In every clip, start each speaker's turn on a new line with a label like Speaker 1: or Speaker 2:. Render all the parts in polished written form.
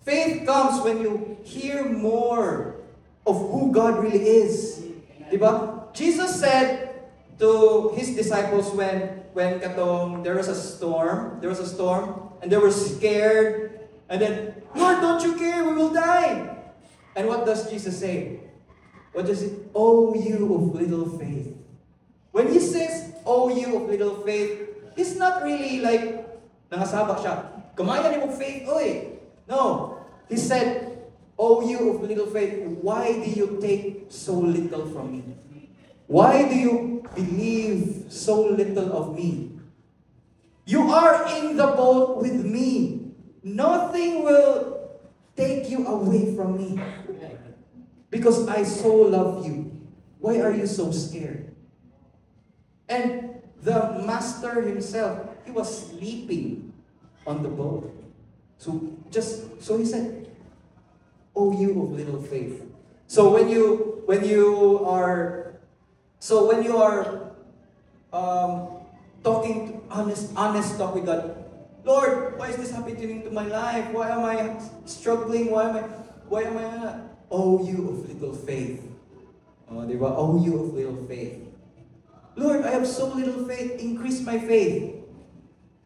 Speaker 1: Faith comes when you hear more of who God really is. Diba? Jesus said to his disciples when there was a storm, and they were scared, and then, Lord, don't you care? We will die. And what does Jesus say? What does it? Oh, you of little faith. When he says, oh, you of little faith, it's not really like, nangasabak siya, kamaya ni mong faith, oy. No. He said, oh, you of little faith, why do you take so little from me? Why do you believe so little of me? You are in the boat with me. Nothing will take you away from me. Because I so love you. Why are you so scared? And the master himself, he was sleeping on the boat. So he said, oh, you of little faith. So when you are talking honest talk with God, Lord, why is this happening to my life? Why am I struggling? Why am I? Oh, you of little faith. Oh, diba? Oh, you of little faith. Lord, I have so little faith. Increase my faith.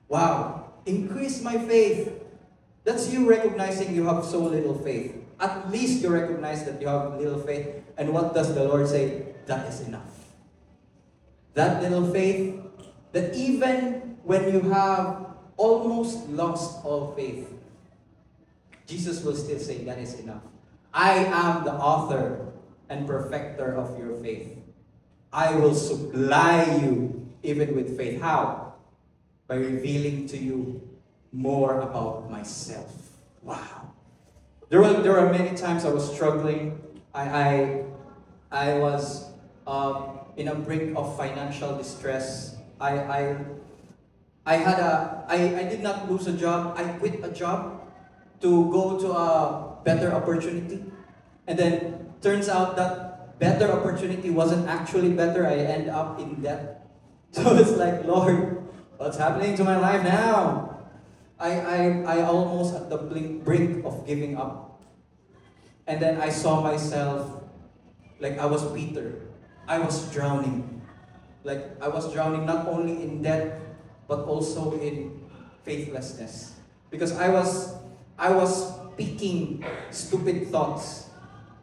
Speaker 1: Wow. Increase my faith. That's you recognizing you have so little faith. At least you recognize that you have little faith. And what does the Lord say? That is enough. That little faith, that even when you have almost lost all faith, Jesus will still say, that is enough. I am the author and perfecter of your faith. I will supply you even with faith. How? By revealing to you more about myself. Wow. There were many times I was struggling. I was in a brink of financial distress. I did not lose a job. I quit a job to go to a better opportunity. And then turns out that better opportunity wasn't actually better. I end up in debt. So it's like, Lord, what's happening to my life now? I almost at the brink of giving up. And then I saw myself like I was Peter. I was drowning. Like I was drowning not only in debt, but also in faithlessness. Because I was speaking stupid thoughts.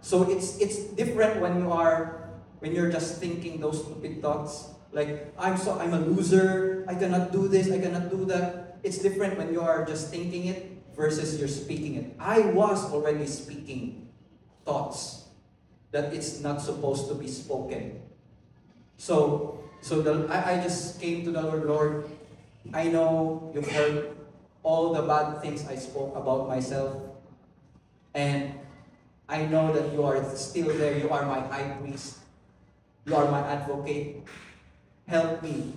Speaker 1: So it's different when you're just thinking those stupid thoughts. Like I'm a loser, I cannot do this, I cannot do that. It's different when you are just thinking it versus you're speaking it. I was already speaking thoughts that it's not supposed to be spoken. So I just came to the Lord, I know you've heard all the bad things I spoke about myself. And I know that you are still there. You are my high priest. You are my advocate. Help me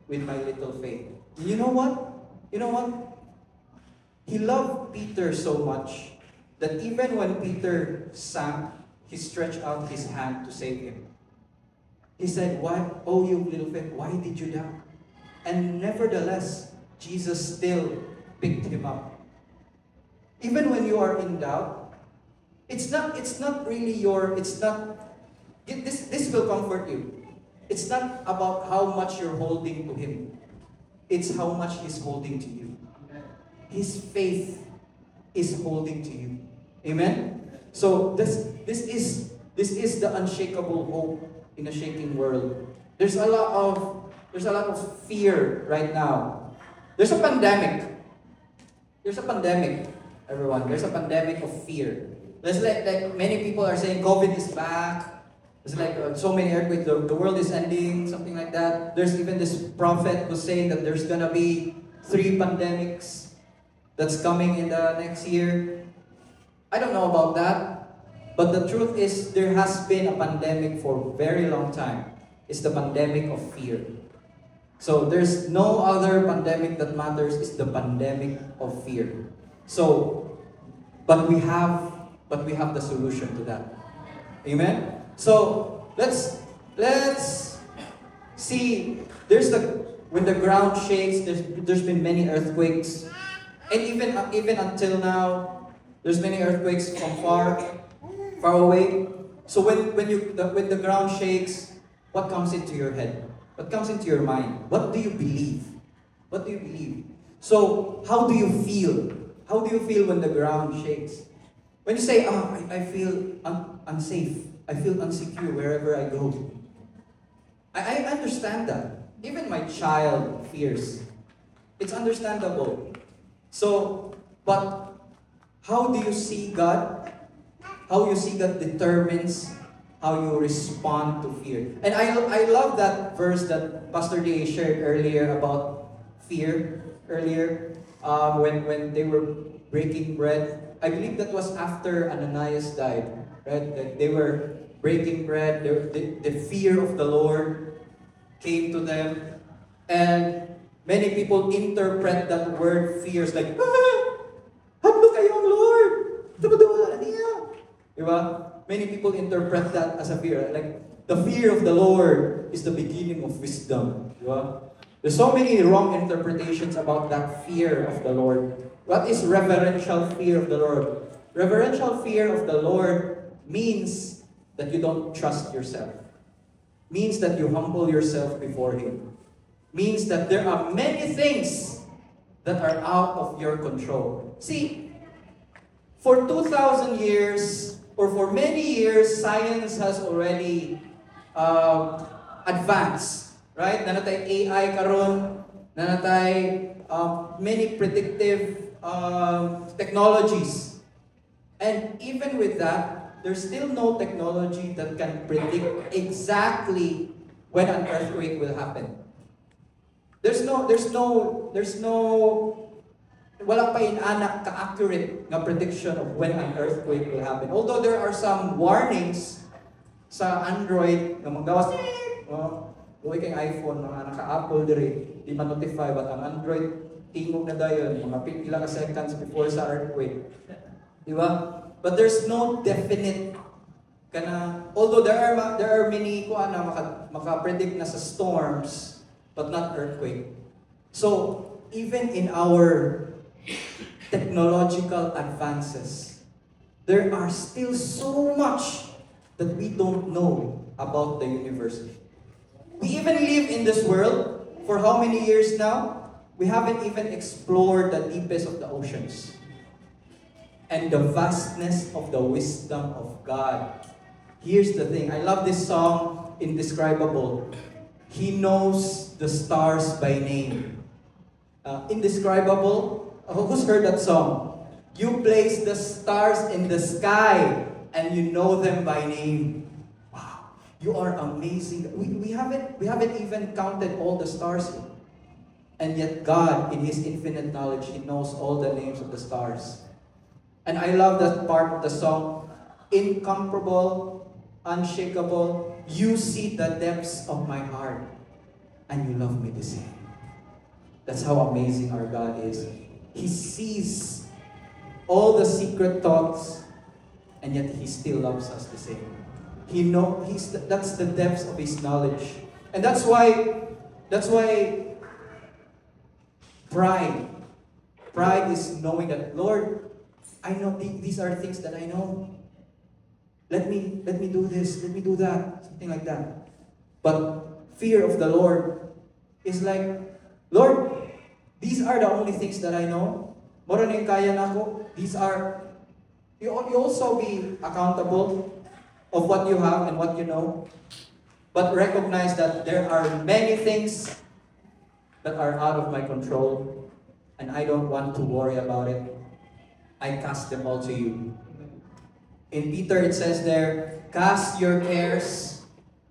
Speaker 1: with my little faith. And you know what? You know what? He loved Peter so much that even when Peter sank, he stretched out his hand to save him. He said, "Why, oh you little faith, why did you doubt?" And nevertheless, Jesus still picked him up. Even when you are in doubt, this will comfort you. It's not about how much you're holding to him. It's how much he's holding to you. His faith is holding to you. Amen? So this is the unshakable hope in a shaking world. There's a lot of fear right now. There's a pandemic. Everyone. There's a pandemic of fear. There's like many people are saying COVID is back. There's like so many earthquakes. The world is ending, something like that. There's even this prophet who's saying that there's gonna be 3 pandemics that's coming in the next year. I don't know about that, but the truth is there has been a pandemic for a very long time. It's the pandemic of fear. So there's no other pandemic that matters. It's the pandemic of fear. So, but we have the solution to that. Amen. So let's see. When the ground shakes, there's been many earthquakes, and even until now, There's many earthquakes from far away. So when the ground shakes, what comes into your head? What comes into your mind? What do you believe? What do you believe? So how do you feel? How do you feel when the ground shakes? When you say, I feel unsafe. I feel insecure wherever I go. I understand that. Even my child fears. It's understandable. So, but how do you see God? How you see God determines how you respond to fear. And I love that verse that Pastor Day shared earlier about fear earlier, when they were breaking bread. I believe that was after Ananias died, right? That they were breaking bread. The fear of the Lord came to them, and many people interpret that word fears like, hadlo kayong Lord, tabaduan niya. Diba? Many people interpret that as a fear. Like, the fear of the Lord is the beginning of wisdom. Diba? There's so many wrong interpretations about that fear of the Lord. What is reverential fear of the Lord? Reverential fear of the Lord means that you don't trust yourself. Means that you humble yourself before Him. Means that there are many things that are out of your control. See, for 2,000 years, or for many years, science has already advanced. Right? Nanatay AI karon, nanatay many predictive technologies. And even with that, there's still no technology that can predict exactly when an earthquake will happen. Wala pa inanak ka-accurate na prediction of when an earthquake will happen. Although there are some warnings sa Android na magawas, huwag kang iPhone, mga naka-Apple dire, di ma-notify, but ang Android, tingog na dayon, mga ilang seconds before sa earthquake. Di ba? But there's no definite kana, although there are many na maka-predict na sa storms, but not earthquake. So, even in our technological advances, there are still so much that we don't know about the universe. We even live in this world for how many years now? We haven't even explored the deepest of the oceans and the vastness of the wisdom of God. Here's the thing. I love this song, Indescribable. He knows the stars by name. Indescribable. Who's heard that song? You place the stars in the sky and you know them by name. You are amazing. We haven't even counted all the stars. And yet God, in His infinite knowledge, He knows all the names of the stars. And I love that part of the song. Incomparable, unshakable, you see the depths of my heart. And you love me the same. That's how amazing our God is. He sees all the secret thoughts, and yet He still loves us the same. That's the depths of His knowledge. And that's why pride is knowing that, Lord, I know these are things that I know. Let me do this, let me do that, something like that. But fear of the Lord is like, Lord, these are the only things that I know. Moro na yung kaya nako. These are, you also be accountable of what you have and what you know. But recognize that there are many things that are out of my control, and I don't want to worry about it. I cast them all to you. In Peter it says there, cast your cares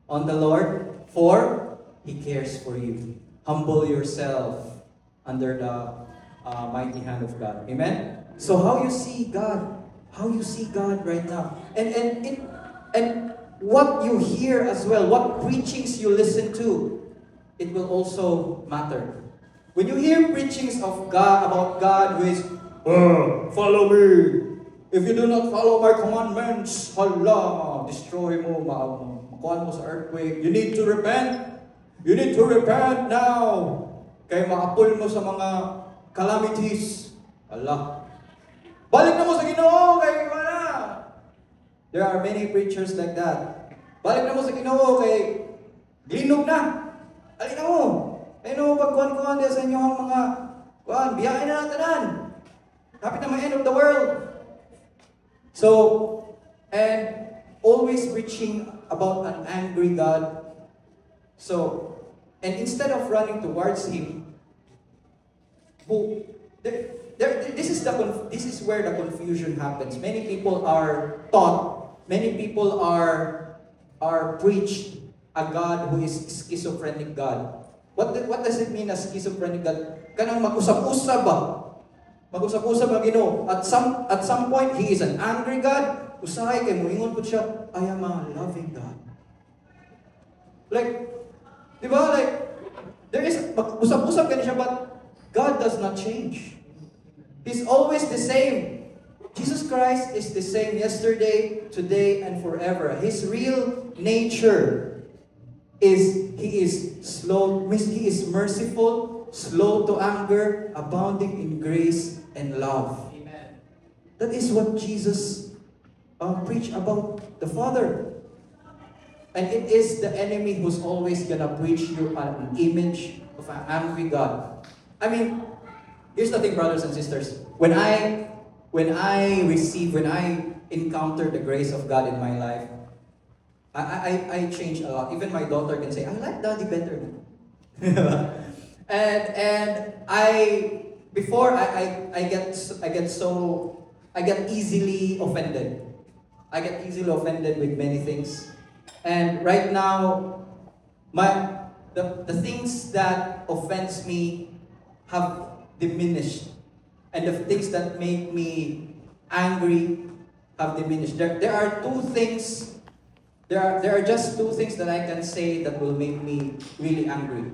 Speaker 1: on the Lord, for He cares for you. Humble yourself under the mighty hand of God. Amen? So how you see God? How you see God right now? And what you hear as well, what preachings you listen to, it will also matter. When you hear preachings of God, about God who is, follow me. If you do not follow my commandments, hala, destroy mo, makuha mo sa earthquake. You need to repent. You need to repent now. Kaya maapol mo sa mga calamities. Hala. Balik na mo sa Ginoo. There are many preachers like that. Balik na mo sa Ginoo kay glinog na. Alin na mo. Ayun mo pagkuhan-kuhan din sa inyong mga kuhan, biyahe na tanan. Kapit na ma-end of the world. So, and always preaching about an angry God. So, and instead of running towards Him, this is where the confusion happens. Many people are taught, many people are preached a God who is schizophrenic God. What does it mean as schizophrenic God? Kanang mag-usap-usap ba? Mag-usap-usap ang Ginoo. At some point, He is an angry God. Usahay kay moingon pud siya, I am a loving God. Like, di ba? Like, there is, usap-usap ka siya, but God does not change. He's always the same. Jesus Christ is the same yesterday, today, and forever. His real nature is, He is merciful, slow to anger, abounding in grace and love. Amen. That is what Jesus preached about the Father. And it is the enemy who's always gonna preach you an image of an angry God. I mean, here's the thing, brothers and sisters. When I encounter the grace of God in my life, I change a lot. Even my daughter can say, I like Daddy better. and I get easily offended. I get easily offended with many things. And right now, the things that offends me have diminished. And the things that make me angry have diminished. There are two things, there are just two things that I can say that will make me really angry.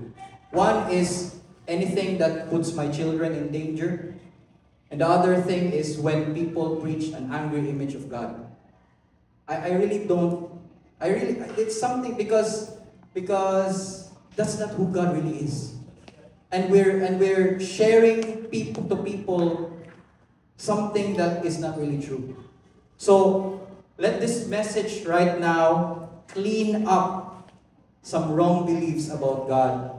Speaker 1: One is anything that puts my children in danger. And the other thing is when people preach an angry image of God. It's something because that's not who God really is. And we're sharing to people something that is not really true. So let this message right now clean up some wrong beliefs about God.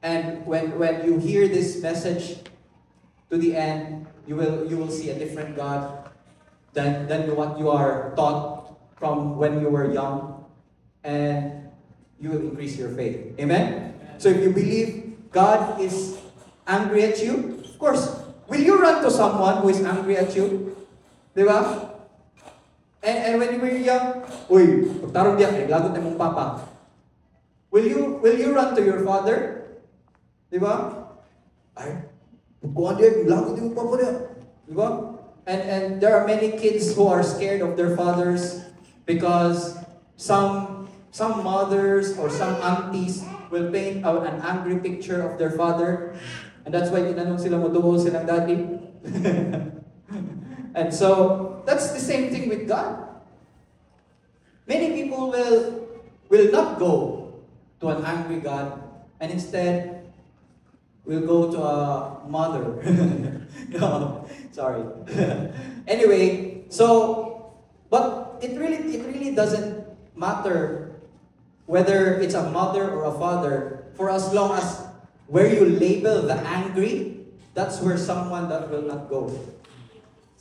Speaker 1: And when you hear this message to the end, you will see a different God than what you are taught from when you were young, and you will increase your faith. Amen? So if you believe God is angry at you, of course, will you run to someone who is angry at you? Diba? And when you were young, uy, pagtarong diyan, lagot na mong papa. Will you run to your father? Diba? Ay, pagkuhan diyan, lagot na mong papa diyan. Diba? And there are many kids who are scared of their fathers because some mothers or some aunties will paint out an angry picture of their father, and that's why tinanong sila mo duol silang daddy. And so that's the same thing with God. Many people will not go to an angry God, and instead will go to a mother. No, sorry. Anyway, so but it really doesn't matter whether it's a mother or a father, for as long as where you label the angry, that's where someone that will not go.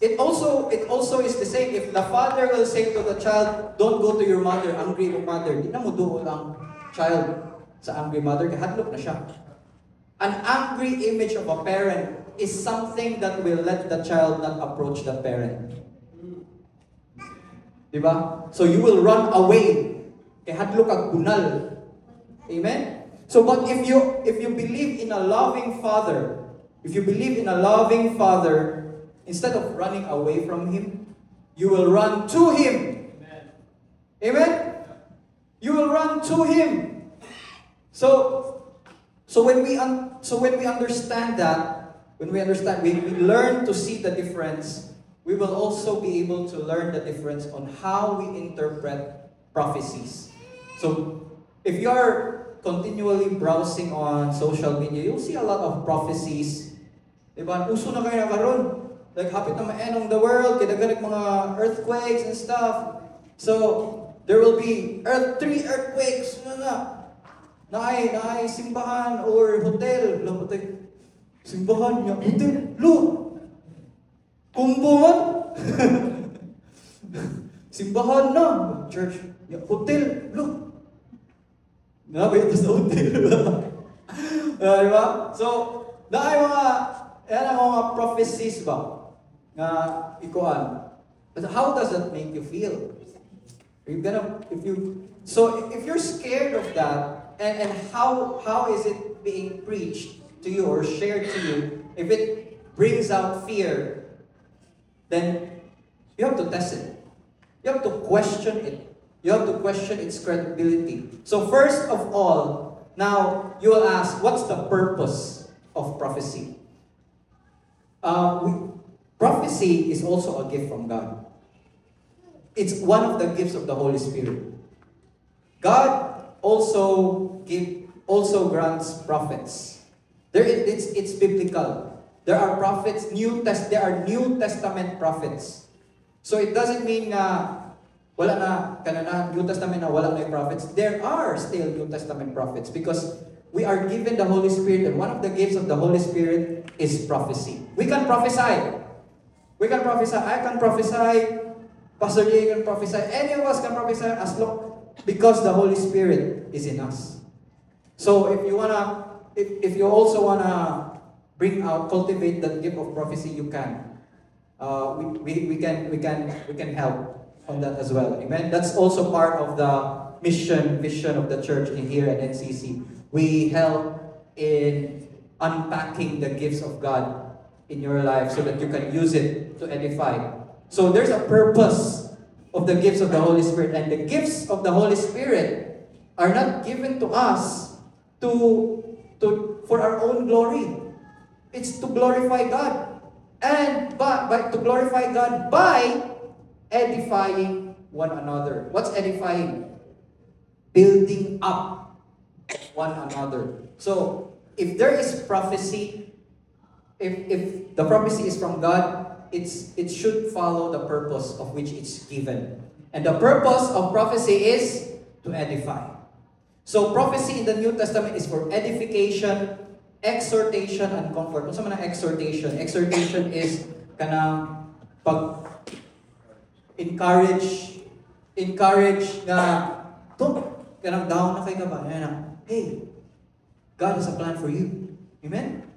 Speaker 1: It also is the same. If the father will say to the child, don't go to your mother, angry yung mother, di na mo doon ang child sa angry mother, kaya hadlok na siya. An angry image of a parent is something that will let the child not approach the parent. Diba? So you will run away. Kaya hadlok kag bunal. Amen? So but if you believe in a loving father, instead of running away from him, you will run to him. Amen? You will run to him. So when we understand that, we learn to see the difference, we will also be able to learn the difference on how we interpret prophecies. So if you are continually browsing on social media, you'll see a lot of prophecies. Diba? Uso na kayo na karon. Like, hapit na ma-end of the world, kaya mga earthquakes and stuff. So, there will be three earthquakes. Naay simbahan or hotel. Simbahan niya, hotel. Kumbo man. Simbahan na. Church. Hotel. Nabayad sa hotel. Diba? So, naay yan ang mga prophecies ba? Nga ikuan. But how does that make you feel? If you're scared of that, and how is it being preached to you or shared to you? If it brings out fear, then you have to test it. You have to question it. You have to question its credibility. So first of all, now you will ask, what's the purpose of prophecy? Prophecy is also a gift from God. It's one of the gifts of the Holy Spirit. God also grants prophets. It's biblical. There are prophets. There are New Testament prophets. So it doesn't mean wala na New Testament na wala na yung prophets. There are still New Testament prophets because we are given the Holy Spirit, and one of the gifts of the Holy Spirit is prophecy. We can prophesy. I can prophesy. Pastor Jay can prophesy. Any of us can prophesy because the Holy Spirit is in us. So if you also wanna cultivate that gift of prophecy, you can. We can help on that as well. Amen. That's also part of the vision of the church in here at NCC. We help in unpacking the gifts of God in your life so that you can use it to edify. So there's a purpose of the gifts of the Holy Spirit, and the gifts of the Holy Spirit are not given to us for our own glory. It's to glorify God, and to glorify God by edifying one another. What's edifying? Building up one another. So if there is prophecy, if the prophecy is from God, it should follow the purpose of which it's given. And the purpose of prophecy is to edify. So prophecy in the New Testament is for edification, exhortation, and comfort. Ano sa mga exhortation? Exhortation is kanang encourage na kanang down na kayo ka ba? Hey, God has a plan for you. Amen?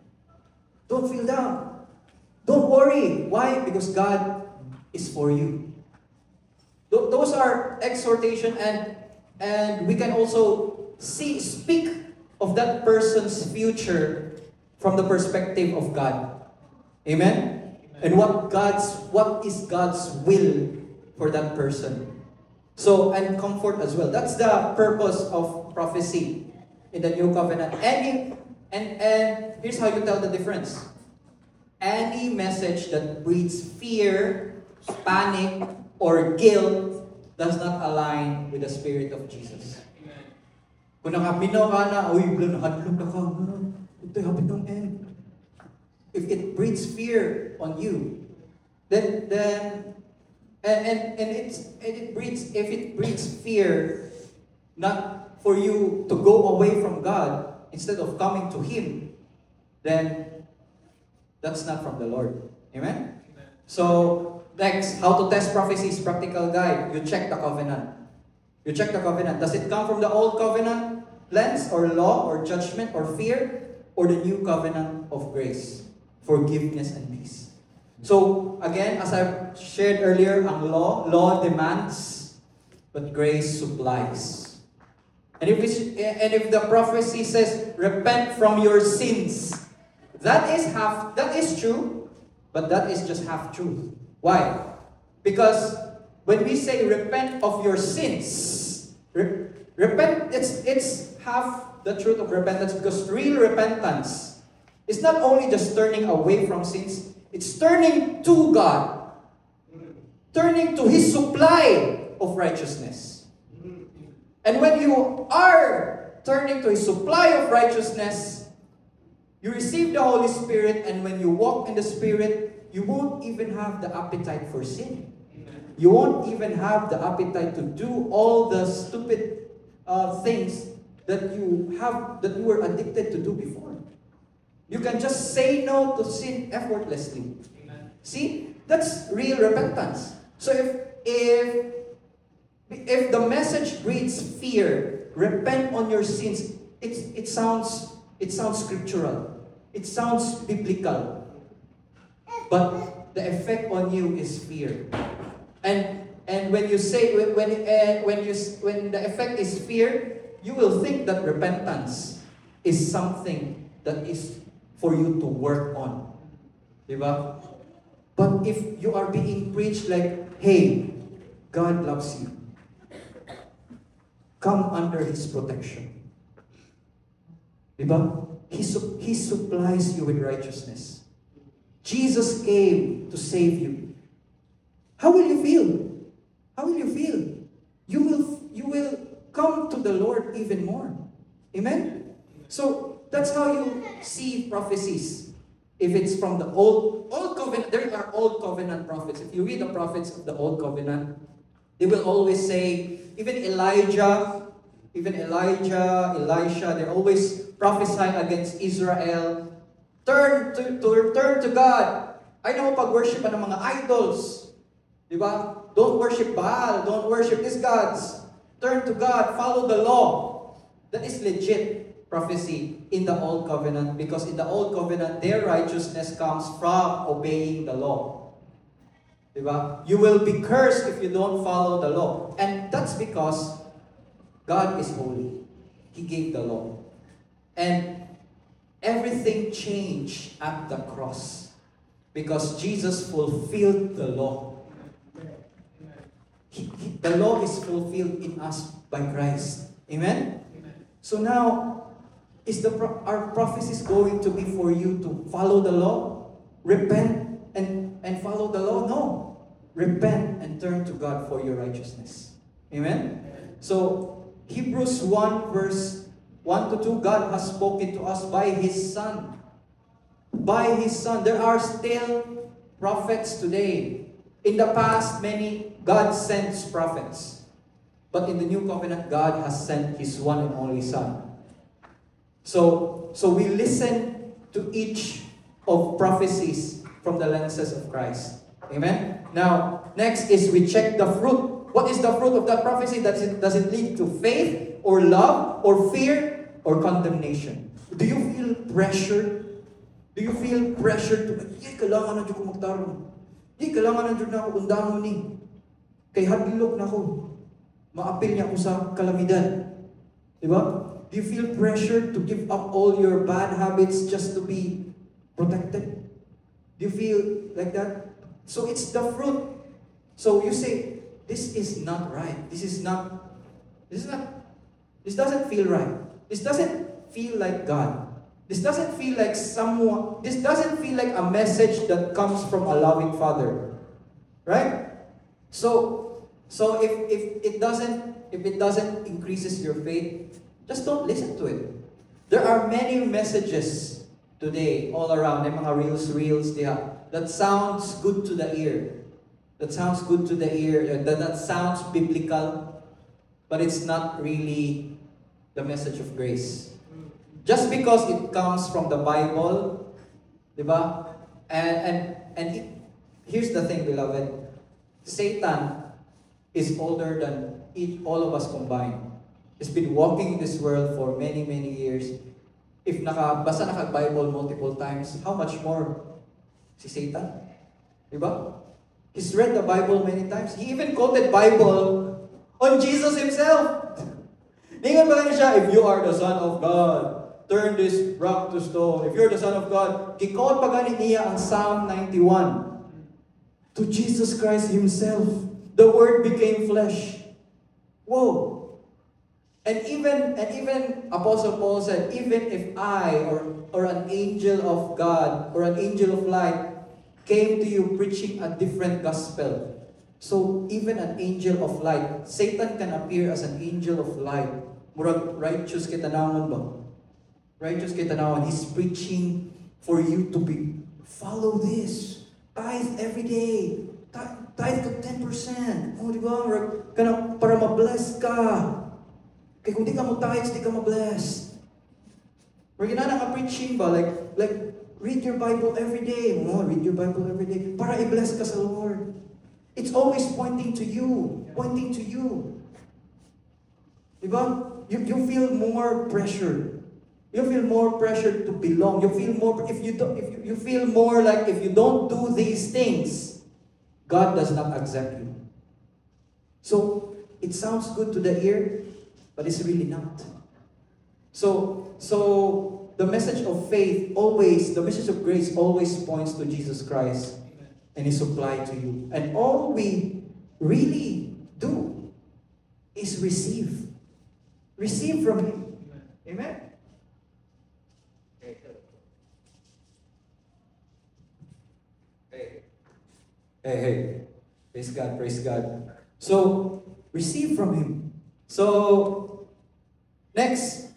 Speaker 1: Don't feel down. Don't worry. Why? Because God is for you. Those are exhortation, and we can also speak of that person's future from the perspective of God. Amen? And what is God's will for that person. So, and comfort as well. That's the purpose of prophecy in the New Covenant. And here's how you tell the difference. Any message that breeds fear, panic, or guilt does not align with the Spirit of Jesus. Kung nakaminaw ka na, hadlok na ka, ito'y hapit ng end. If it breeds fear on you, then if it breeds fear, not for you to go away from God instead of coming to Him, then that's not from the Lord. Amen? So, next, how to test prophecies, practical guide. You check the covenant. Does it come from the old covenant lens or law or judgment or fear, or the new covenant of grace, forgiveness and peace? So, again, as I've shared earlier, ang law demands, but grace supplies. And if the prophecy says, repent from your sins, that is true, but that is just half truth. Why? Because when we say repent of your sins, repent, it's half the truth of repentance, because real repentance is not only just turning away from sins, it's turning to God, turning to His supply of righteousness. And when you are turning to His supply of righteousness, you receive the Holy Spirit, and when you walk in the Spirit, you won't even have the appetite for sin. You won't even have the appetite to do all the stupid things that you were addicted to do before. You can just say no to sin effortlessly. Amen. See, that's real repentance. So if the message breeds fear, repent on your sins, it sounds scriptural. It sounds biblical. But the effect on you is fear. And when you say when the effect is fear, you will think that repentance is something that is for you to work on. Diba? But if you are being preached like, hey, God loves you. Come under His protection. Diba? He supplies you with righteousness. Jesus came to save you. How will you feel? How will you feel? You will come to the Lord even more. Amen? So, that's how you see prophecies. If it's from the old covenant, there are old covenant prophets. If you read the prophets of the old covenant, they will always say, even Elijah, Elisha, they always prophesy against Israel. Turn to God. I know pag-worship ng mga idols. Diba? Don't worship Baal. Don't worship these gods. Turn to God. Follow the law. That is legit prophecy in the Old Covenant, because in the Old Covenant, their righteousness comes from obeying the law. Diba? You will be cursed if you don't follow the law. And that's because God is holy. He gave the law. And everything changed at the cross because Jesus fulfilled the law. The law is fulfilled in us by Christ. Amen? So now, are prophecies going to be for you to follow the law? Repent and follow the law? No. Repent and turn to God for your righteousness. Amen? So, Hebrews 1 verse 1 to 2, God has spoken to us by His Son. By His Son. There are still prophets today. In the past, God sends prophets. But in the New Covenant, God has sent His one and only Son. So we listen to each of prophecies from the lenses of Christ. Amen? Now, next is we check the fruit. What is the fruit of that prophecy? Does it lead to faith or love or fear or condemnation? Do you feel pressure? Do you feel pressure to, kailangan na dyan ko magtarong. Kailangan na dyan na ako undamon ni. Kay hadlok na ako. Maapil niya ako sa kalamidad. Diba? Do you feel pressure to give up all your bad habits just to be protected? Do you feel like that? So it's the fruit. So you say, this is not right. This doesn't feel right. This doesn't feel like God. This doesn't feel like a message that comes from a loving Father. Right? So if it doesn't increases your faith, just don't listen to it. There are many messages today all around. May mga reels that sounds good to the ear. That sounds good to the ear. That sounds biblical, but it's not really the message of grace. Just because it comes from the Bible, diba? Here's the thing, beloved. Satan is older than all of us combined. He's been walking in this world for many, many years. If basa naka-Bible multiple times, how much more si Satan? Diba? He's read the Bible many times. He even quoted Bible on Jesus Himself. Ningon ba siya, if you are the Son of God, turn this rock to stone. If you're the Son of God, gikot pa gani niya ang Psalm 91. To Jesus Christ Himself, the Word became flesh. Whoa! And even Apostle Paul said, even if I or an angel of God or an angel of light came to you preaching a different gospel. So even an angel of light, Satan can appear as an angel of light. Murag righteous kita naman ba? Righteous kita naman. He's preaching for you to follow this. Tithe every day. tithe ka 10%. Oh, di ba? Para ma-bless ka. Kaya kung di ka mag-tithe, di ka ma-bless. We're gonna preaching ba? Like, read your Bible every day. Oh, read your Bible every day. Para i-bless ka sa Lord. It's always pointing to you. Pointing to you. Diba? You feel more pressure. You feel more pressure to belong. You feel more, if you feel more like if you don't do these things, God does not accept you. So, it sounds good to the ear, but it's really not. So the message of faith always, the message of grace always points to Jesus Christ and His supply to you. And all we really do is receive. Receive from Him. Amen? Hey. Praise God, praise God. So, receive from Him. So, next,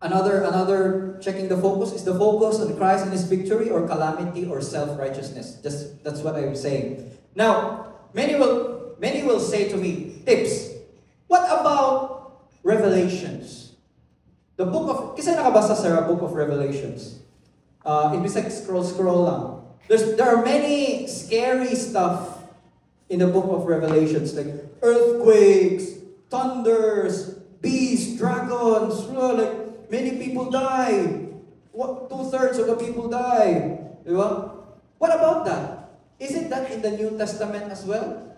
Speaker 1: another checking the focus. Is the focus on Christ and His victory or calamity or self-righteousness? That's what I'm saying. Now, many will say to me, tips, what about Revelations? The book of, kasi nakabasa sa book of Revelations. It was like scroll lang. There are many scary stuff in the book of Revelations, like earthquakes, thunders, beasts, dragons, like many people die. 2/3 of the people die. Diba? What about that? Isn't that in the New Testament as well?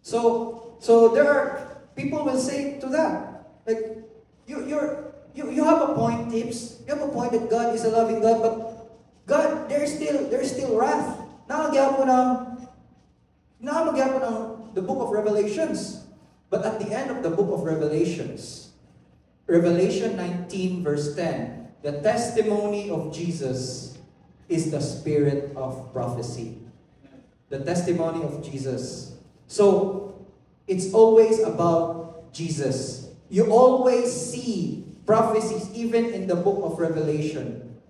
Speaker 1: So there are people will say to that, like you have a point, tips. You have a point that God is a loving God, but God, there's still wrath. Nakagyapo ng the book of Revelations. But at the end of the book of Revelations, Revelation 19 verse 10, the testimony of Jesus is the spirit of prophecy. The testimony of Jesus. So, it's always about Jesus. You always see prophecies, even in the book of Revelation,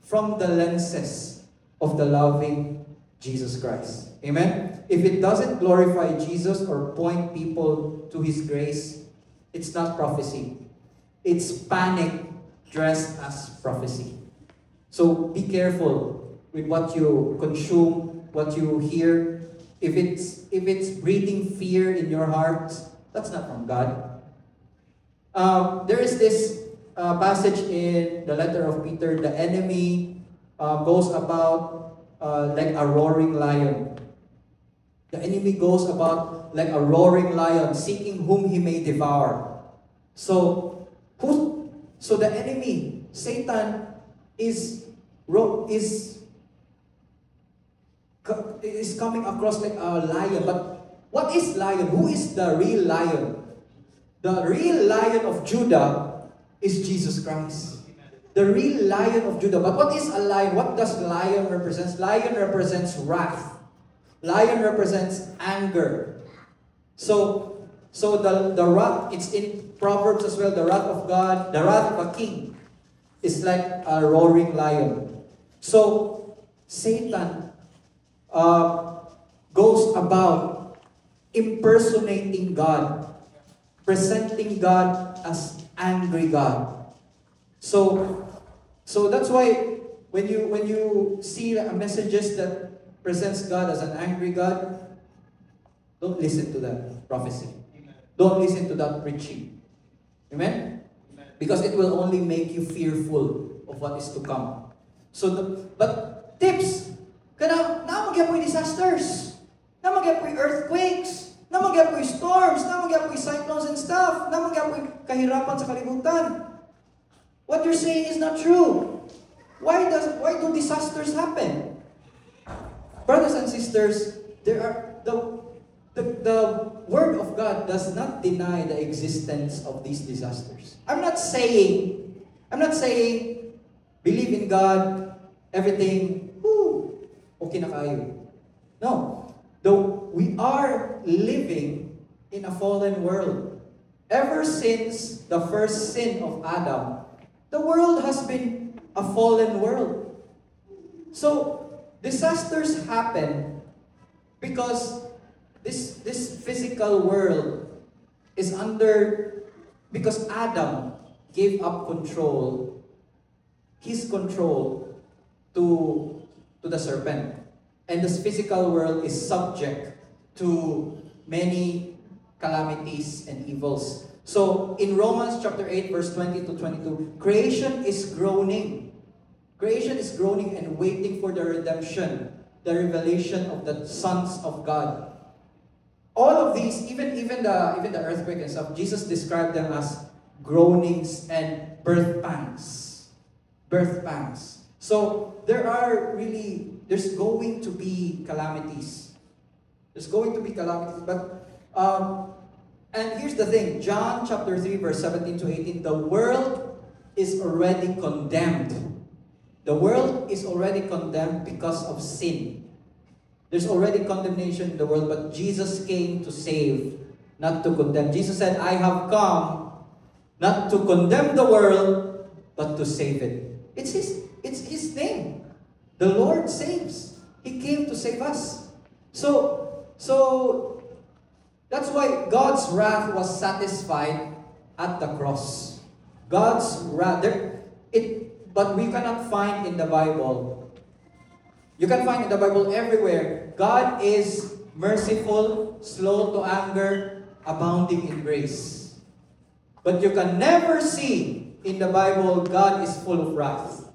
Speaker 1: from the lenses of the loving Jesus Christ. Amen? If it doesn't glorify Jesus or point people to His grace, it's not prophecy. It's panic dressed as prophecy. So be careful with what you consume, what you hear. If it's breeding fear in your heart, that's not from God. There is this passage in the letter of Peter. The enemy goes about like a roaring lion. The enemy goes about like a roaring lion, seeking whom he may devour. So the enemy, Satan, is coming across like a lion. But what is lion? Who is the real lion? The real Lion of Judah is Jesus Christ. The real Lion of Judah. But what is a lion? What does lion represent? Lion represents wrath. Lion represents anger. So the wrath, it's in Proverbs as well, the wrath of God, the wrath of a king is like a roaring lion. So Satan goes about impersonating God, presenting God as angry God. So that's why when you see messages that presents God as an angry God, don't listen to that prophecy. Amen. Don't listen to that preaching. Amen? Amen? Because it will only make you fearful of what is to come. But tips, na magyap po disasters, na magyap po earthquakes, na magyap po storms, na magyap po cyclones and stuff, na magyap po kahirapan sa kalibutan. What you're saying is not true. Why do disasters happen? Brothers and sisters, the Word of God does not deny the existence of these disasters. I'm not saying believe in God, everything, okay na kayo. No. Though we are living in a fallen world. Ever since the first sin of Adam, the world has been a fallen world. So, disasters happen Because this physical world is because Adam gave up his control to the serpent. And this physical world is subject to many calamities and evils. So in Romans chapter 8 verse 20 to 22, creation is groaning. Creation is groaning and waiting for the redemption, the revelation of the sons of God. All of these, even the earthquake and stuff, Jesus described them as groanings and birth pangs. Birth pangs. So there's going to be calamities. There's going to be calamities. But and here's the thing, John chapter 3 verse 17 to 18, the world is already condemned. The world is already condemned because of sin. There's already condemnation in the world, but Jesus came to save, not to condemn. Jesus said, I have come not to condemn the world, but to save it. It's His name. The Lord saves. He came to save us. So that's why God's wrath was satisfied at the cross. God's wrath, but we cannot find in the Bible. You can find in the Bible everywhere. God is merciful, slow to anger, abounding in grace. But you can never see in the Bible God is full of wrath.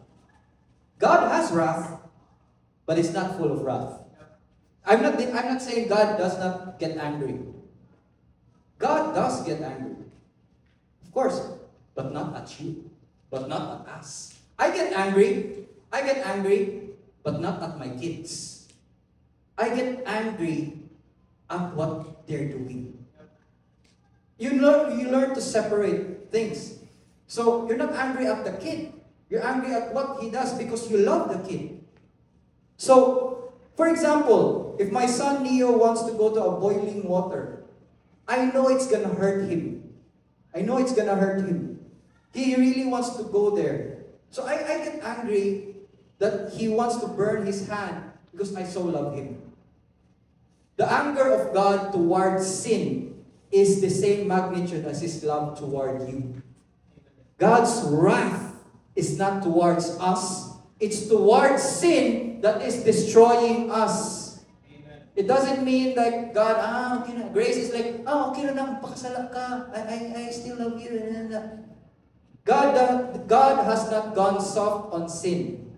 Speaker 1: God has wrath, but it's not full of wrath. I'm not saying God does not get angry. God does get angry. Of course, but not at you, but not at us. I get angry, but not at my kids. I get angry at what they're doing. You learn to separate things. So you're not angry at the kid. You're angry at what he does because you love the kid. So, for example, if my son Neo wants to go to a boiling water, I know it's gonna hurt him. He really wants to go there. So I get angry that he wants to burn his hand because I so love him. The anger of God towards sin is the same magnitude as His love toward you. God's wrath is not towards us. It's towards sin that is destroying us. Amen. It doesn't mean like God, okay na. Grace is like, okay na lang, pakasala ka. I still love you. God has not gone soft on sin.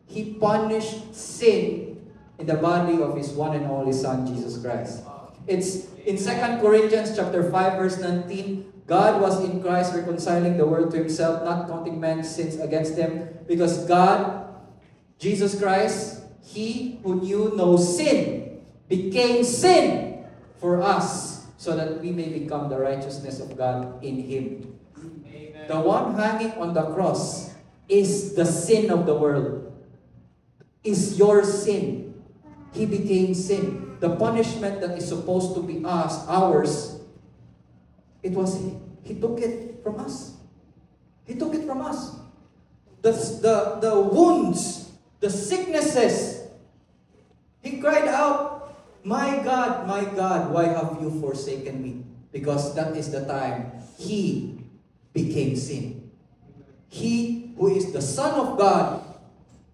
Speaker 1: He punished sin in the body of His one and only Son, Jesus Christ. It's in 2 Corinthians chapter 5 verse 19, God was in Christ reconciling the world to Himself, not counting men's sins against them, because God, Jesus Christ, He who knew no sin, became sin for us, so that we may become the righteousness of God in Him. Amen. The one hanging on the cross is the sin of the world. Is your sin. He became sin. The punishment that is supposed to be ours, He took it from us. He took it from us. The wounds, the sicknesses. He cried out, my God, why have you forsaken me? Because that is the time He became sin. He who is the Son of God.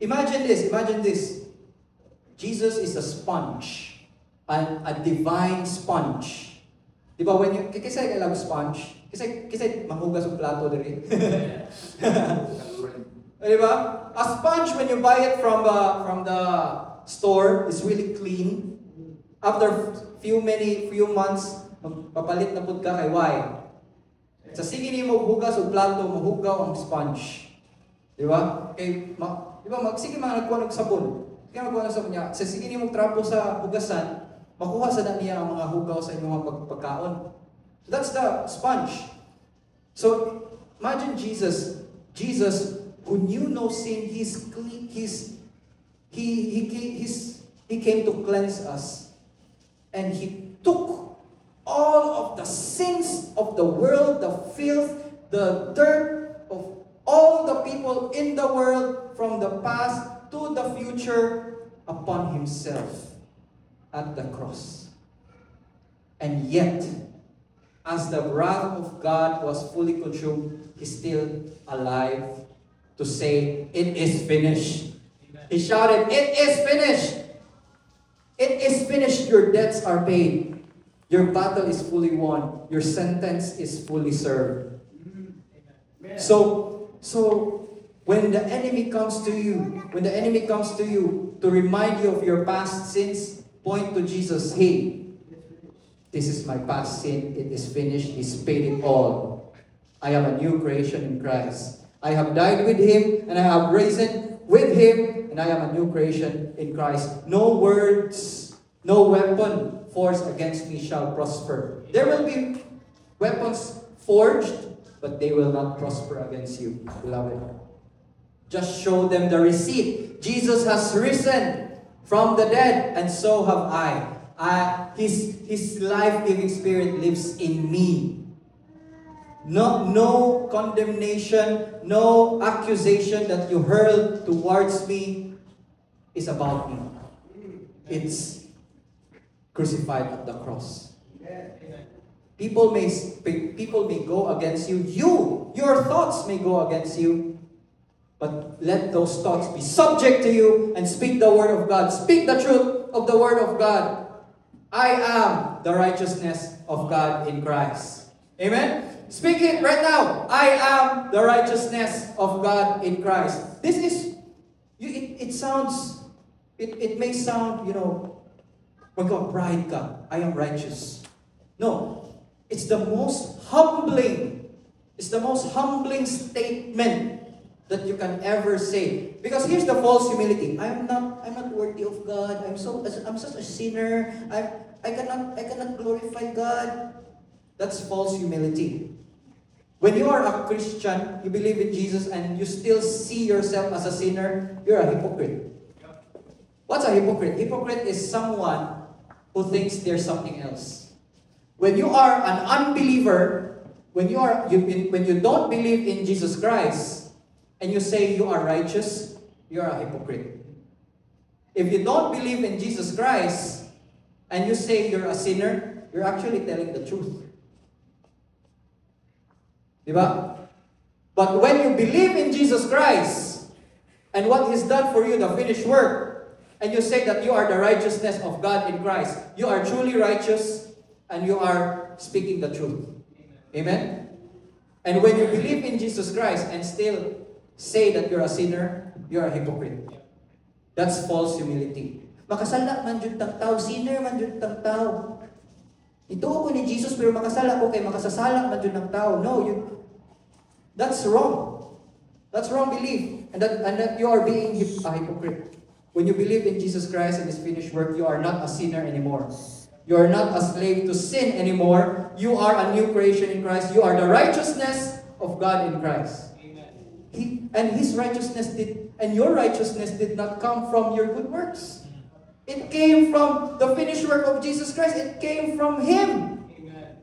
Speaker 1: Imagine this. Jesus is a sponge, a divine sponge. Diba when you, kasi I love sponge, kasi mahugas ang plato diri. Diba? A sponge, when you buy it from the store, is really clean. After few months, papalit na pud ka kay why? Sa sige ni mo hugas og plato, mahugaw ang sponge. Diba? Diba, sige mga nagkuha ng sabon. Kaya magkuha ng sabon niya. Sa sige niyo mong trapo sa hugasan, makuha sa na niya ang mga hugaw sa inyong mga pagkaon. So that's the sponge. So imagine Jesus who knew no sin, he came to cleanse us. And He took all of the sins of the world, the filth, the dirt of all the people in the world from the past to the future upon Himself at the And yet, as the wrath of God was fully consumed, He's still alive to say, it is finished. Amen. He shouted, it is finished. It is finished. Your debts are paid. Your battle is fully won. Your sentence is fully served. Amen. So when the enemy comes to you, to remind you of your past sins, point to Jesus. Hey, this is my past sin. It is finished. He's paid it all. I am a new creation in Christ. I have died with Him, and I have risen with Him, and I am a new creation in Christ. No words, no weapon forged against me shall prosper. There will be weapons forged, but they will not prosper against you, beloved. Just show them the receipt. Jesus has risen from the dead, and so have I. His life-giving Spirit lives in me. No condemnation, no accusation that you hurl towards me is about me. It's crucified at the cross. People may go against you. Your thoughts may go against you. But let those thoughts be subject to you and speak the word of God. Speak the truth of the word of God. I am the righteousness of God in Christ. Amen? Speak it right now. I am the righteousness of God in Christ. This is, it may sound, my God, pride ka. I am righteous. No. It's the most humbling statement that you can ever say. Because here's the false humility. I'm not worthy of God. I'm such a sinner. I cannot glorify God. That's false humility. When you are a Christian, you believe in Jesus, and you still see yourself as a sinner, you're a hypocrite. What's a hypocrite? Hypocrite is someone who thinks there's something else. When you are an unbeliever, when you don't believe in Jesus Christ, and you say you are righteous, you are a hypocrite. If you don't believe in Jesus Christ, and you say you're a sinner, you're actually telling the truth. Diba? But when you believe in Jesus Christ, and what He's done for you, the finished work, and you say that you are the righteousness of God in Christ, you are truly righteous, and you are speaking the truth. Amen? And when you believe in Jesus Christ, and still say that you're a sinner, you're a hypocrite. That's false humility. Makasala man jud tang tao, sinner man jud tang tao. Ituo ko ni Jesus pero makasala ko kay makasasala man jud ng tao. No, that's wrong. That's wrong belief. And that you are being a hypocrite. When you believe in Jesus Christ and His finished work, you are not a sinner anymore. You are not a slave to sin anymore. You are a new creation in Christ. You are the righteousness of God in Christ. And His righteousness and your righteousness did not come from your good works. It came from the finished work of Jesus Christ. It came from Him. Amen.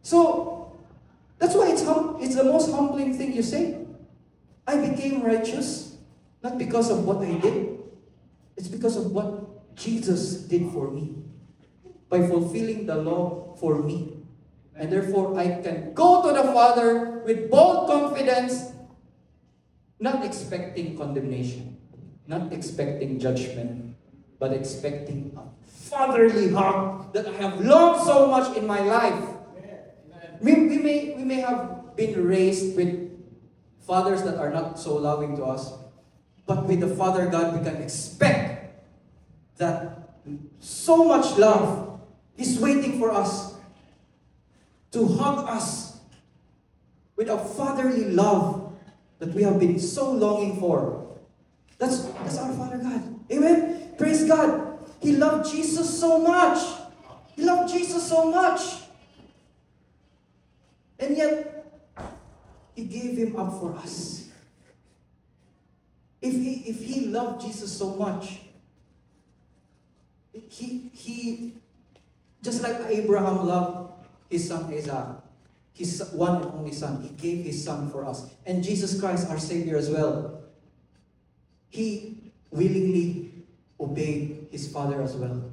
Speaker 1: So, that's why it's the most humbling thing you say. I became righteous, not because of what I did. It's because of what Jesus did for me. By fulfilling the law for me. And therefore, I can go to the Father with bold confidence, not expecting condemnation, not expecting judgment, but expecting a fatherly hug that I have longed so much in my life. We may have been raised with fathers that are not so loving to us, but with the Father God, we can expect that so much love is waiting for us to hug us with a fatherly love that we have been so longing for. That's our Father God. Amen? Praise God. He loved Jesus so much. He loved Jesus so much. And yet, He gave Him up for us. If He loved Jesus so much, He just like Abraham loved his son Isaac, his one and only son, He gave His son for us. And Jesus Christ, our Savior as well, He willingly obeyed His Father as well.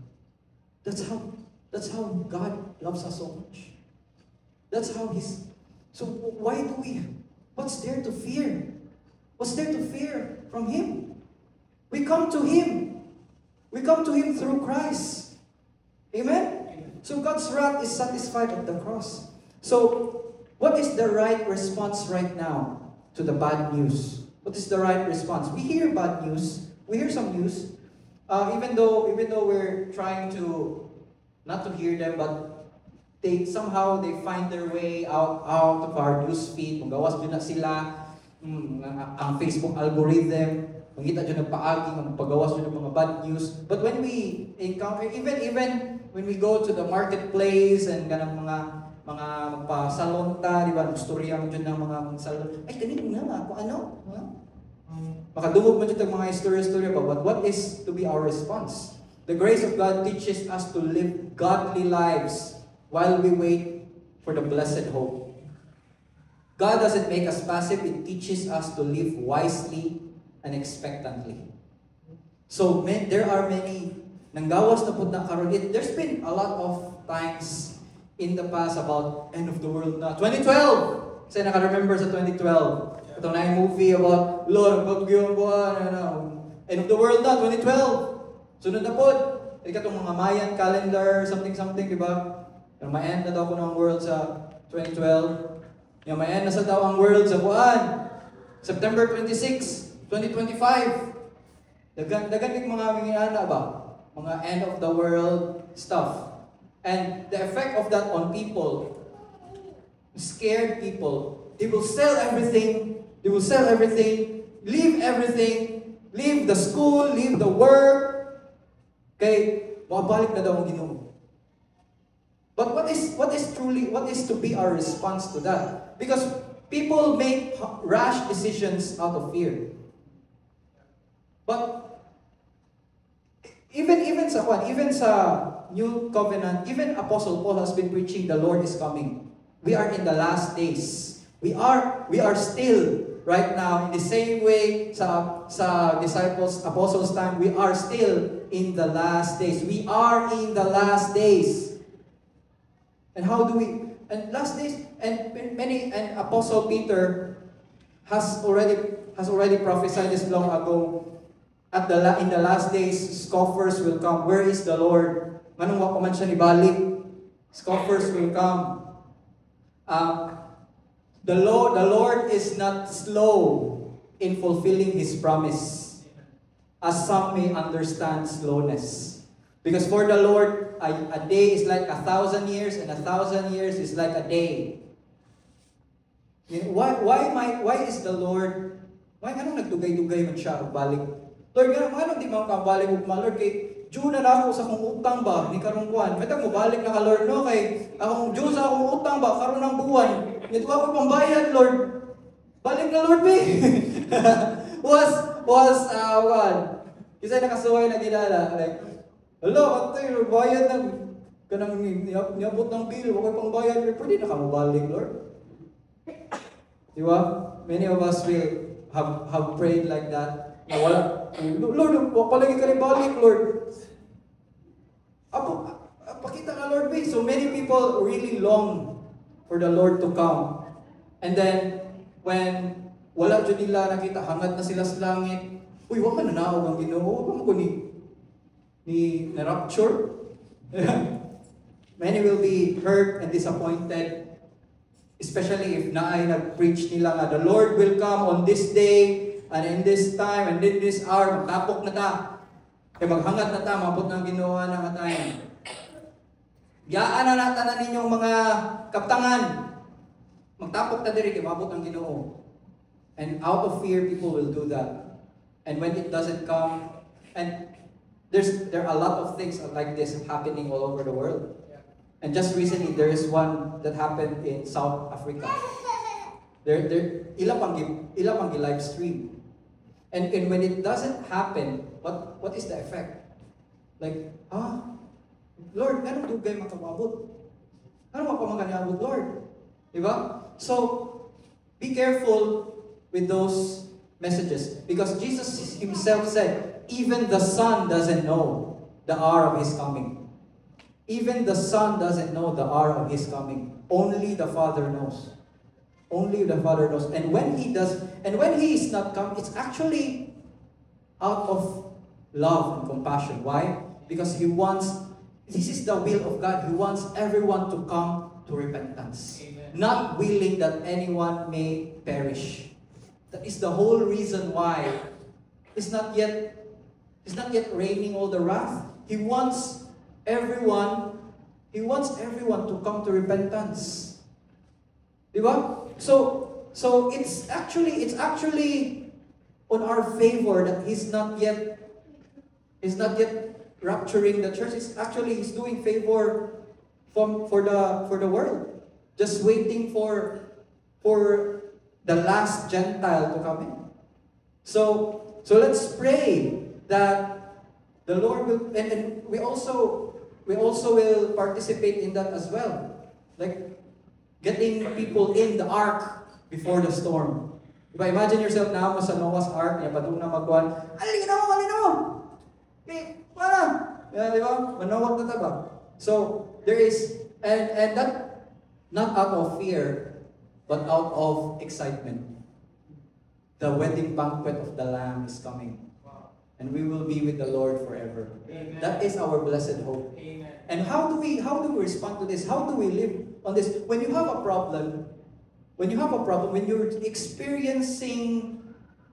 Speaker 1: That's That's how God loves us so much. That's how He's... So why do we... What's there to fear? What's there to fear from Him? We come to Him. We come to Him through Christ. Amen? So God's wrath is satisfied at the cross. So, what is the right response right now to the bad news? What is the right response? We hear bad news. We hear some news. Even though we're trying to not to hear them, but they find their way out of our news feed. Magawas dyan na sila ang Facebook algorithm. Mangita dyan nagpaagi, magpagawas dyan ng mga bad news. But when we encounter, even when we go to the marketplace and ganang mga magpa-salon ta, di ba? Nagstorya mo dyan ng mga salon. Ay, ganito na ako, ano? Makadungog mo dyan ng mga istorya pa. But what is to be our response? The grace of God teaches us to live godly lives while we wait for the blessed hope. God doesn't make us passive. It teaches us to live wisely and expectantly. So, there are many nanggawas na po na karon. There's been a lot of times in the past about end of the world na. 2012! Kasi naka-remember sa 2012. Ito na yung movie about, Lord, bagyo ko, end of the world na, 2012! Sunod na po. Itong mga Mayan calendar, something, di ba? Yung ma-end na daw ko ng world sa 2012. Yung ma-end na sa daw ang world sa buwan. September 26, 2025. Dagan yung mga mingana ba? Mga end of the world stuff. And the effect of that on people, scared people, they will sell everything, leave the school, leave the work, kay makabalik na daw ang Ginoo. But what is to be our response to that? Because people make rash decisions out of fear. But even sa New Covenant, even Apostle Paul has been preaching the Lord is coming. We are in the last days. We are still right now in the same way sa apostles time. We are still in the last days. We are in the last days. And how do we? And last days, and Apostle Peter has already prophesied this long ago. In the last days, scoffers will come. Where is the Lord? Manong wa pa man siya nibalik. Scoffers will come. The Lord is not slow in fulfilling His promise, as some may understand slowness. Because for the Lord, a day is like 1,000 years, and 1,000 years is like a day. Why is the Lord? Why anong nagdugay-dugay man siya balik? Lord, ano di mo kabalik ugma, Lord, kay Diyo na ako sa akong utang ba, ni karong kuwan. Matag mo balik na ka, Lord, no? Kay akong Diyo sa akong utang ba, karon ng buwan. Nito ako pambayad, Lord. Balik na, Lord, be. Kasi nakasuway na ginala. Like, hello, katay, Lord, bayad na. Kanang niabot ng bill, huwag pang bayad, Lord. Pwede na ka mabalik, Lord. Di ba? Many of us will have prayed like that. Na wala. Lord, palagi ka rin balik, Lord. Pakita na, Lord, be. So many people really long for the Lord to come. And then, when wala dyan nila nakita, hangad na sila sa langit, uy, wala man nanaog ang Ginoo. Wala ko ni rapture. Many will be hurt and disappointed. Especially if naay nag-preach nila nga, the Lord will come on this day, and in this time, and in this hour, magtapok na ta. Kaya maghangad na ta, mabot ng ginawa ng atayan. Yaan na nata na ninyong mga kaptangan. Magtapok ta diri, kaya mabot ng Ginoo. And out of fear, people will do that. And when it doesn't come, and there are a lot of things like this happening all over the world. And just recently, there is one that happened in South Africa. Ila pang live stream. And when it doesn't happen, what is the effect? Like, Lord, ano dugay makababot? Ano mapamaganyabot, Lord? Diba? So, be careful with those messages. Because Jesus Himself said, even the Son doesn't know the hour of His coming. Even the Son doesn't know the hour of His coming. Only the Father knows. Only the Father knows. And when He does, and when He is not come, it's actually out of love and compassion. Why? Because He wants, this is the will of God. He wants everyone to come to repentance.
Speaker 2: Amen.
Speaker 1: Not willing that anyone may perish. That is the whole reason why He's not yet raining all the wrath. He wants everyone to come to repentance. Diba? So it's actually on our favor that He's not yet rapturing the church. He's doing favor for the world. Just waiting for the last Gentile to come in. So let's pray that the Lord will, and we also will participate in that as well. Like getting people in the ark before the storm. Diba, imagine yourself na mo sa Noah's Ark, niya padung na magkuhan, alino! Okay, wala! Yeah, diba? Manawag na taba. So, there is, and that, not out of fear, but out of excitement. The wedding banquet of the Lamb is coming. And we will be with the Lord forever.
Speaker 2: Amen.
Speaker 1: That is our blessed hope.
Speaker 2: Amen.
Speaker 1: And how do we respond to this? How do we live on this? When you have a problem, when you're experiencing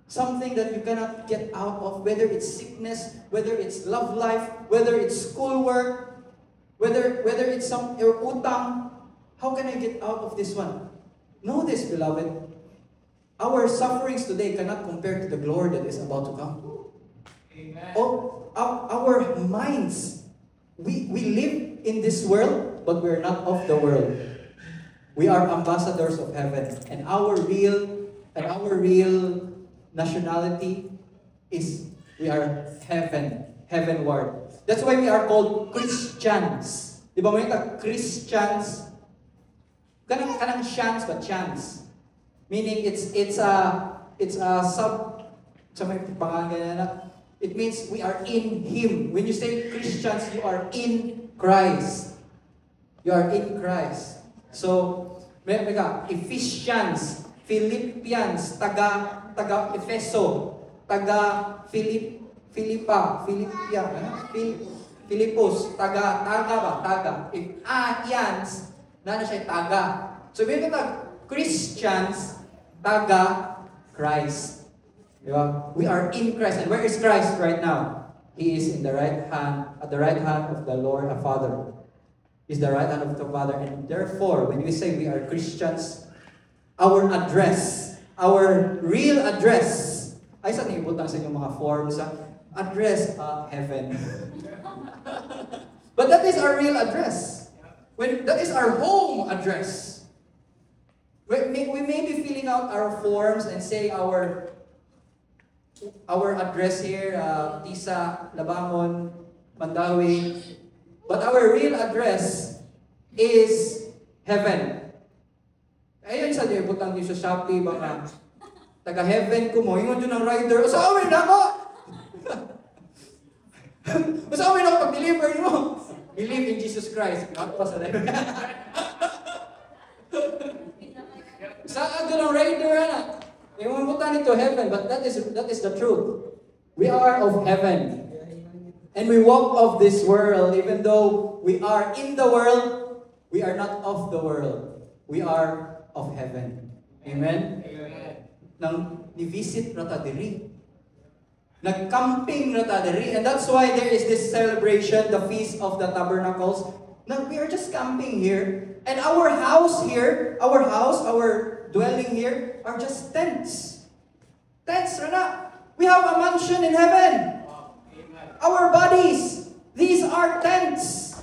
Speaker 1: something that you cannot get out of, whether it's sickness, whether it's love life, whether it's schoolwork, whether it's some utang, how can I get out of this one? Know this, beloved. Our sufferings today cannot compare to the glory that is about to come.
Speaker 2: Amen.
Speaker 1: Oh, our minds, we live in this world, but we're not of the world. We are ambassadors of heaven, and our real nationality is we are heavenward. That's why we are called Christians. Di ba mo yung Christians? Kanang chance, but chance. Meaning it's a sub. Sa may pangalan na. It means we are in Him. When you say Christians, you are in Christ. You are in Christ. So, Ephesians, Philippians, taga Efeso, taga Philippus, taga. If Ians, na siya taga. So, may Christians, taga Christ. Diba? We are in Christ. And where is Christ right now? He is in the right hand, at the right hand of the Lord, our Father. Is the right hand of the Father. And therefore, when we say we are Christians, our address, our real address, ay saan ibutang sa inyong mga forms, address, heaven. But that is our real address. That is our home address. We may be filling out our forms and say our address here, Tisa, Labangon, Mandawi. But our real address is heaven. Ayun sa niyo, butang niyo sa Shopee, baka taga-heaven ko mo, ingon yun ng rider, usawin ako! Usawin ako pag-deliver mo! Believe in Jesus Christ. Not pa sa level. Saan doon ang rider, ana? Ingon butang nito heaven, but that is the truth. We are of heaven. And we walk of this world, even though we are in the world, we are not of the world. We are of heaven. Amen?
Speaker 2: Amen.
Speaker 1: Nang ni-visit rata diri. Nag-camping rata diri. And that's why there is this celebration, the Feast of the Tabernacles. Now, we are just camping here. And our house here, our dwelling here, are just tents. Tents, rana. We have a mansion in heaven. Our bodies, these are tents.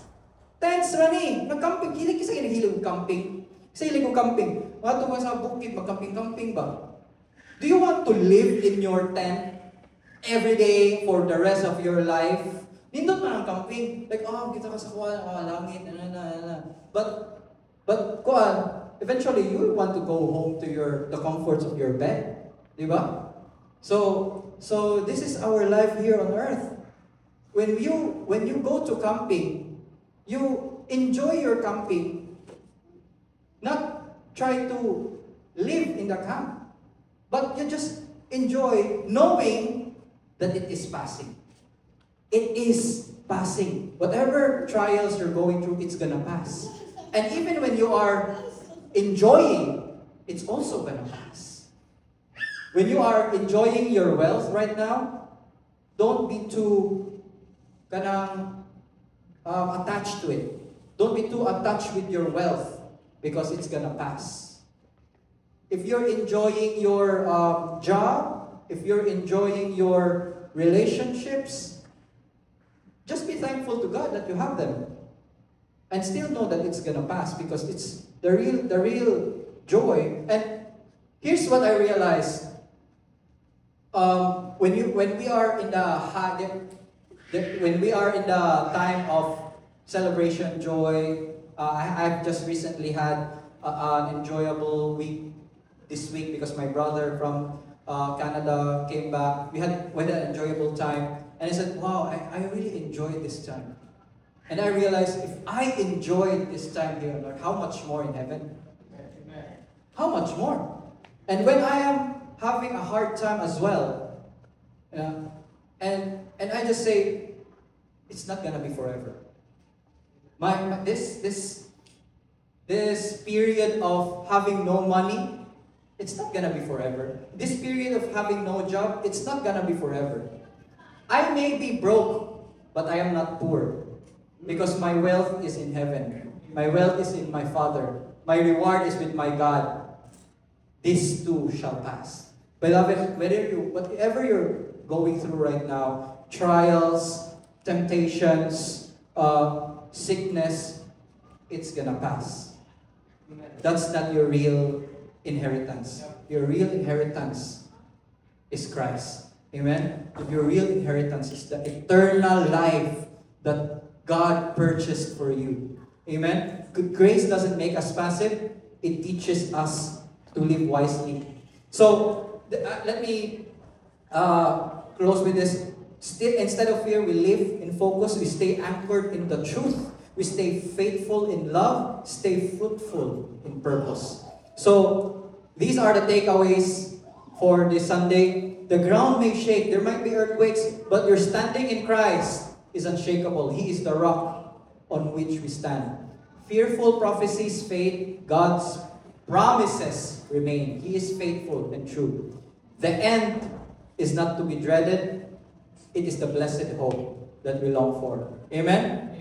Speaker 1: Tents, rani. Nag-camping. Hilig isa hilig camping. Isa hilig camping. Mga tuwa sa bukid, mag-camping-camping ba? Do you want to live in your tent every day for the rest of your life? Nindot man ang camping. Like, kita ka sa kuwan, langit, But kuwan, eventually you want to go home to the comforts of your bed. Diba? So this is our life here on earth. When you go to camping, you enjoy your camping, not try to live in the camp, but you just enjoy knowing that it is passing. It is passing. Whatever trials you're going through, it's gonna pass. And even when you are enjoying, it's also gonna pass. When you are enjoying your wealth right now, don't be too attached to it. Don't be too attached with your wealth because it's gonna pass. If you're enjoying your job, if you're enjoying your relationships, just be thankful to God that you have them. And still know that it's gonna pass because it's the real joy. And here's what I realized. When we are in the time of celebration, joy, I've just recently had an enjoyable week this week because my brother from Canada came back. We had an enjoyable time, and I said, "Wow, I really enjoyed this time." And I realized if I enjoyed this time here on earth, how much more in heaven? How much more? And when I am having a hard time as well, and I just say, it's not gonna be forever. This period of having no money, it's not gonna be forever. This period of having no job, it's not gonna be forever. I may be broke, but I am not poor. Because my wealth is in heaven. My wealth is in my Father. My reward is with my God. This too shall pass. Beloved, whatever you're going through right now, trials, temptations, sickness, it's gonna pass. That's not your real inheritance. Your real inheritance is Christ. Amen? Your real inheritance is the eternal life that God purchased for you. Amen? Grace doesn't make us passive. It teaches us to live wisely. So, let me close with this. Still, instead of fear, we live in focus. We stay anchored in the truth. We stay faithful in love. Stay fruitful in purpose. So, these are the takeaways for this Sunday. The ground may shake. There might be earthquakes, but your standing in Christ is unshakable. He is the rock on which we stand. Fearful prophecies fade. God's promises remain. He is faithful and true. The end is not to be dreaded. It is the blessed hope that we long for. Amen?